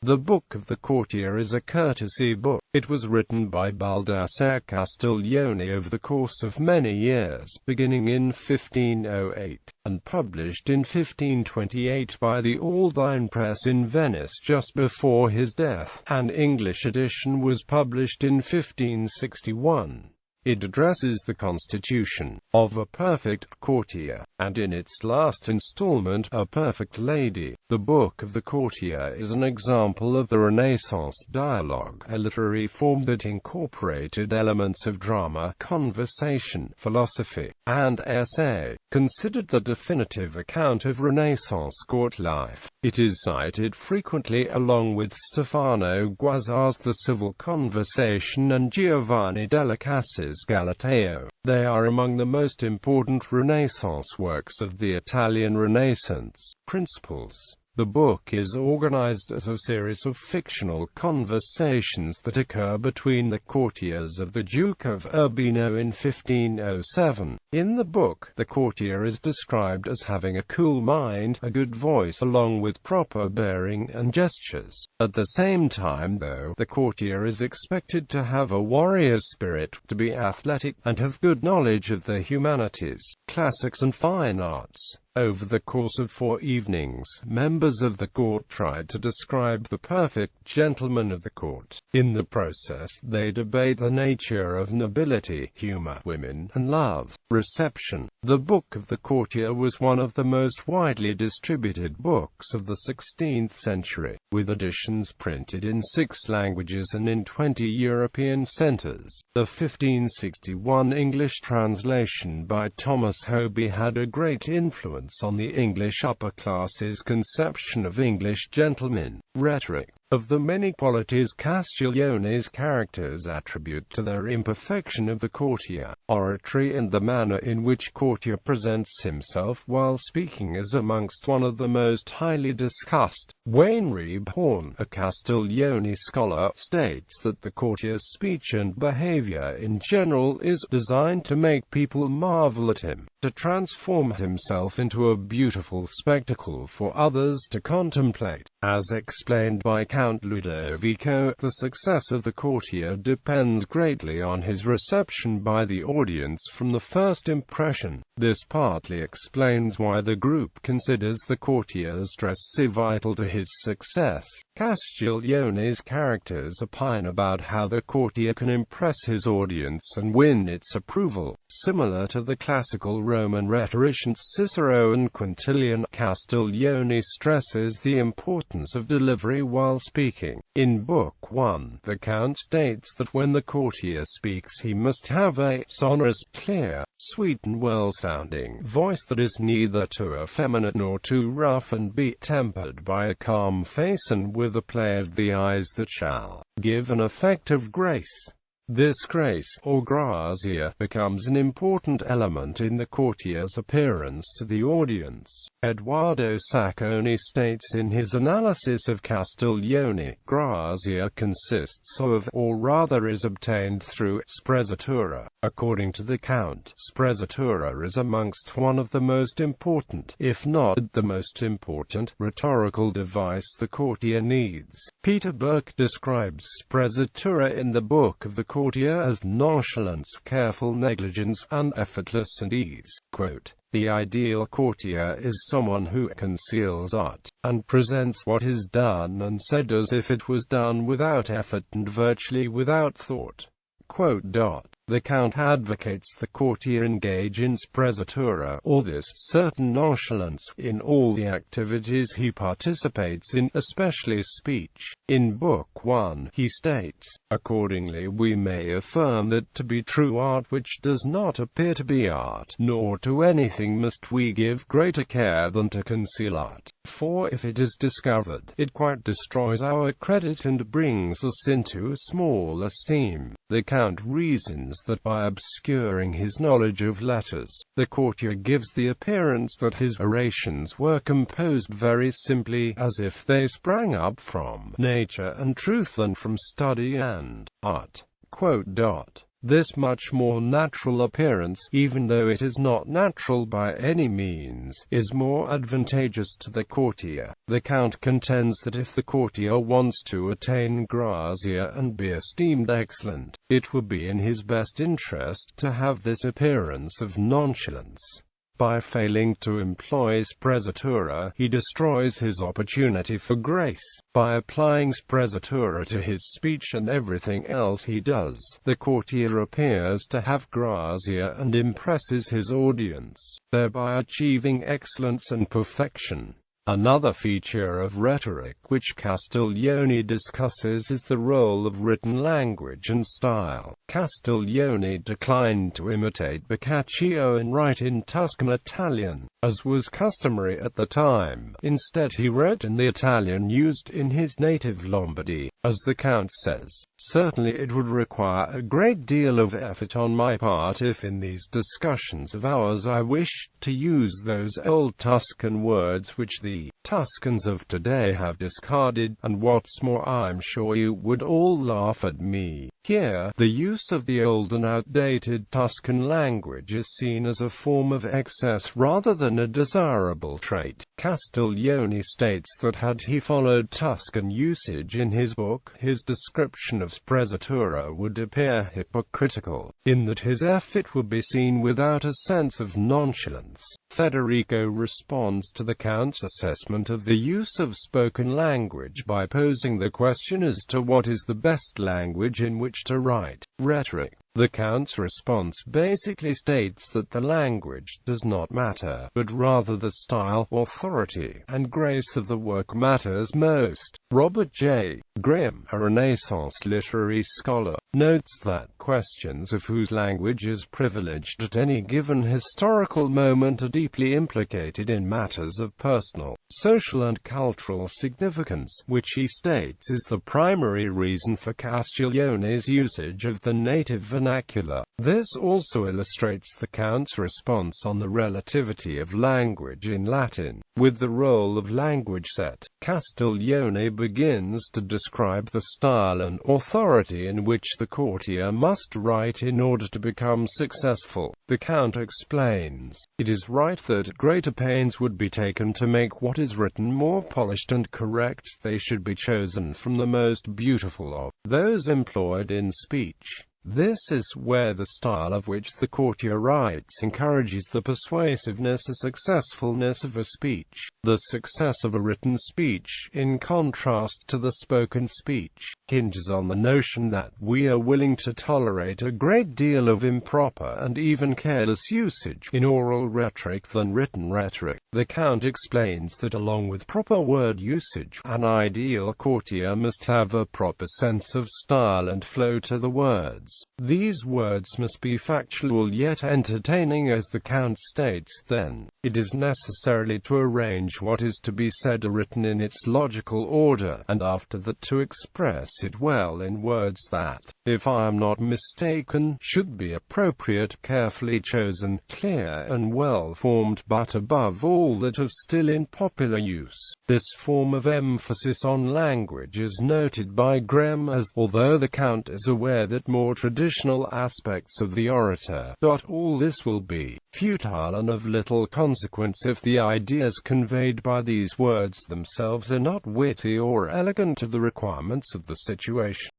The Book of the Courtier is a courtesy book. It was written by Baldassare Castiglione over the course of many years, beginning in 1508, and published in 1528 by the Aldine Press in Venice just before his death. An English edition was published in 1561. It addresses the constitution of a perfect courtier, and in its last installment, A Perfect Lady. The Book of the Courtier is an example of the Renaissance dialogue, a literary form that incorporated elements of drama, conversation, philosophy, and essay. Considered the definitive account of Renaissance court life, it is cited frequently along with Stefano Guazzar's The Civil Conversation and Giovanni della Casa's Galateo. They are among the most important Renaissance works of the Italian Renaissance. Principles. The book is organized as a series of fictional conversations that occur between the courtiers of the Duke of Urbino in 1507. In the book, the courtier is described as having a cool mind, a good voice along with proper bearing and gestures. At the same time though, the courtier is expected to have a warrior spirit, to be athletic, and have good knowledge of the humanities, classics and fine arts. Over the course of 4 evenings, members of the court tried to describe the perfect gentleman of the court. In the process, they debate the nature of nobility, humor, women, and love. Reception. The Book of the Courtier was one of the most widely distributed books of the 16th century, with editions printed in 6 languages and in 20 European centers. The 1561 English translation by Thomas Hoby had a great influence on the English upper class's conception of English gentlemen. Rhetoric. Of the many qualities Castiglione's characters attribute to their imperfection of the courtier, oratory and the manner in which courtier presents himself while speaking is amongst one of the most highly discussed. Wayne Rebhorn, a Castiglione scholar, states that the courtier's speech and behavior in general is designed to make people marvel at him, to transform himself into a beautiful spectacle for others to contemplate. As explained by Count Ludovico, the success of the courtier depends greatly on his reception by the audience from the first impression. This partly explains why the group considers the courtier's dress so vital to his success. Castiglione's characters opine about how the courtier can impress his audience and win its approval. Similar to the classical Roman rhetoricians Cicero and Quintilian, Castiglione stresses the importance of delivery while speaking. In Book 1, the Count states that when the courtier speaks he must have a sonorous, clear, sweet and well-sounding voice that is neither too effeminate nor too rough, and be tempered by a calm face and with a play of the eyes that shall give an effect of grace. This grace, or grazia, becomes an important element in the courtier's appearance to the audience. Edoardo Sacconi states in his analysis of Castiglione, grazia consists of, or rather is obtained through, sprezzatura. According to the Count, sprezzatura is amongst one of the most important, if not the most important, rhetorical device the courtier needs. Peter Burke describes sprezzatura in the Book of the Courtier as nonchalance, careful negligence, and effortless and ease. Quote, "The ideal courtier is someone who conceals art, and presents what is done and said as if it was done without effort and virtually without thought." Quote. The Count advocates the courtier engage in sprezzatura, or this certain nonchalance, in all the activities he participates in, especially speech. In Book 1, he states, "Accordingly we may affirm that to be true art which does not appear to be art, nor to anything must we give greater care than to conceal art. For if it is discovered, it quite destroys our credit and brings us into small esteem." The Count reasons that by obscuring his knowledge of letters, the courtier gives the appearance that his orations were composed very simply, as if they sprang up from nature and truth and from study and art. Quote. This much more natural appearance, even though it is not natural by any means, is more advantageous to the courtier. The Count contends that if the courtier wants to attain grazia and be esteemed excellent, it would be in his best interest to have this appearance of nonchalance. By failing to employ sprezzatura, he destroys his opportunity for grace. By applying sprezzatura to his speech and everything else he does, the courtier appears to have grazia and impresses his audience, thereby achieving excellence and perfection. Another feature of rhetoric which Castiglione discusses is the role of written language and style. Castiglione declined to imitate Boccaccio and write in Tuscan Italian, as was customary at the time. Instead he wrote in the Italian used in his native Lombardy. As the Count says, "Certainly it would require a great deal of effort on my part if in these discussions of ours I wished to use those old Tuscan words which the Tuscans of today have discarded, and what's more, I'm sure you would all laugh at me." Here, the use of the old and outdated Tuscan language is seen as a form of excess rather than a desirable trait. Castiglione states that had he followed Tuscan usage in his book, his description of sprezzatura would appear hypocritical, in that his effort would be seen without a sense of nonchalance. Federico responds to the Count's assessment of the use of spoken language by posing the question as to what is the best language in which to write. Rhetoric. The Count's response basically states that the language does not matter, but rather the style, authority, and grace of the work matters most. Robert J. Grimm, a Renaissance literary scholar, notes that questions of whose language is privileged at any given historical moment are deeply implicated in matters of personal, social and cultural significance, which he states is the primary reason for Castiglione's usage of the native vernacular. This also illustrates the Count's response on the relativity of language in Latin. With the role of language set, Castiglione begins to describe the style and authority in which the courtier must write in order to become successful. The Count explains, "It is right that greater pains would be taken to make what is written more polished and correct. They should be chosen from the most beautiful of those employed in speech." This is where the style of which the courtier writes encourages the persuasiveness and successfulness of a speech. The success of a written speech, in contrast to the spoken speech, hinges on the notion that we are willing to tolerate a great deal of improper and even careless usage in oral rhetoric than written rhetoric. The Count explains that along with proper word usage, an ideal courtier must have a proper sense of style and flow to the words. These words must be factual yet entertaining. As the Count states, then, it is necessarily to arrange what is to be said or written in its logical order, and after that to express it well in words that, if I am not mistaken, should be appropriate, carefully chosen, clear and well formed, but above all that of still in popular use. This form of emphasis on language is noted by Grimm as, although the Count is aware that more traditional aspects of the orator, all this will be futile and of little consequence if the ideas conveyed by these words themselves are not witty or elegant to the requirements of the situation.